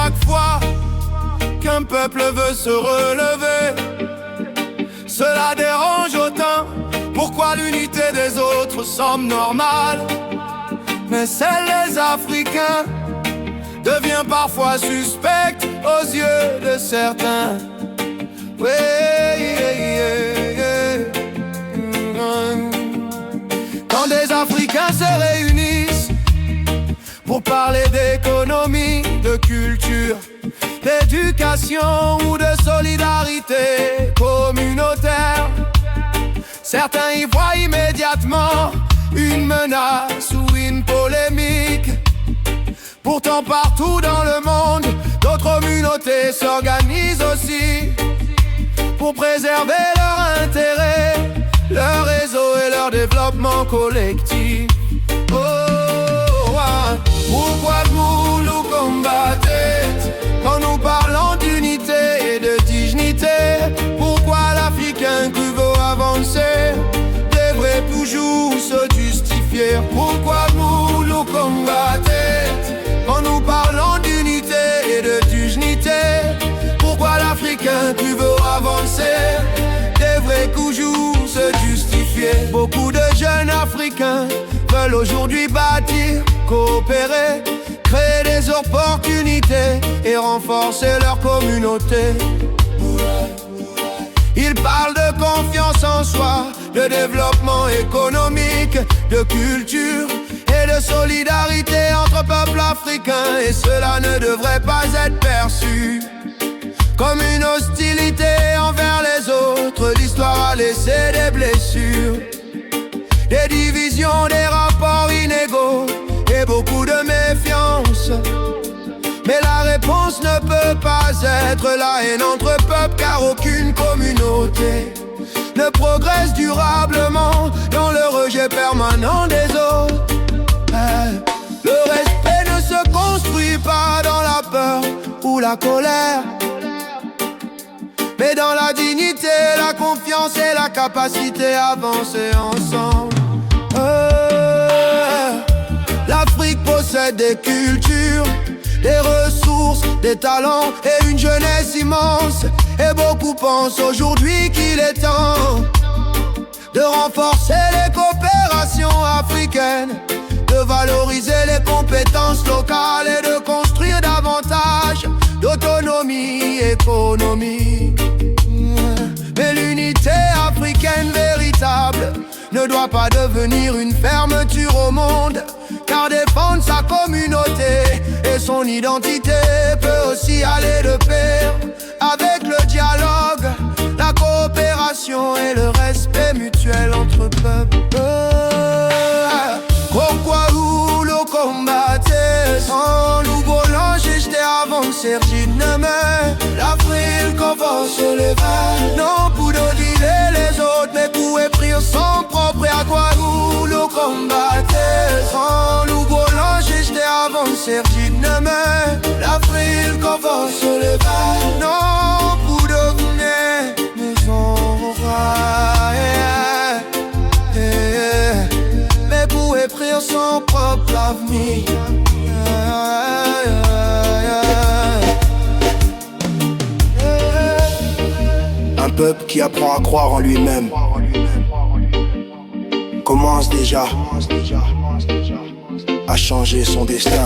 chaque fois qu'un peuple veut se relever, cela dérange autant. Pourquoi l'unité des autres semble normale, mais celle des Africains devient parfois suspecte aux yeux de certains. Oui, quand des Africains se réunissent pour parler d'économie, de culture, d'éducation ou de solidarité communautaire, certains y voient immédiatement une menace ou une polémique. Pourtant partout dans le monde, d'autres communautés s'organisent aussi pour préserver leur intérêt, leur réseau et leur développement collectif. Oh, ah. Pourquoi vous nous combattez quand nous parlons d'unité et de dignité? Pourquoi l'Africain qui veut avancer devrait toujours se justifier? Pourquoi vous nous combattez quand nous parlons d'unité et de dignité? Pourquoi l'Africain qui veut avancer devrait toujours se justifier? Beaucoup de jeunes Africains veulent aujourd'hui bâtir, coopérer, créer des opportunités et renforcer leur communauté. Ils parlent de confiance en soi, de développement économique, de culture et de solidarité entre peuples africains. Et cela ne devrait pas être perçu comme une hostilité envers les autres. L'histoire a laissé des blessures, des divisions, des rapports inégaux et beaucoup de méfiance. Mais la réponse ne peut pas être la haine entre peuples, car aucune communauté ne progresse durablement dans le rejet permanent des autres. Le respect ne se construit pas dans la peur ou la colère, mais dans la dignité, la confiance et la capacité à avancer ensemble. L'Afrique possède des cultures, des ressources, des talents et une jeunesse immense. Et beaucoup pensent aujourd'hui qu'il est temps de renforcer les coopérations africaines, de valoriser les compétences locales et de construire davantage d'autonomie économique. Mais l'unité africaine véritable ne doit pas devenir une fermeture au monde, car défendre sa communauté et son identité peut aussi aller de pair avec le dialogue, la coopération et le respect mutuel entre peuples. Pourquoi vous le combattez sans nous voler, j'étais avancé, l'Afrique va se lever. Non pour doder les autres, mais pour écrire son propre. Et à quoi vous le combattez sans nous voler, j'étais avancé, l'Afrique va se lever. Non pour devenir maison, mais pour écrire son propre avenir. Un peuple qui apprend à croire en lui-même commence déjà à changer son destin.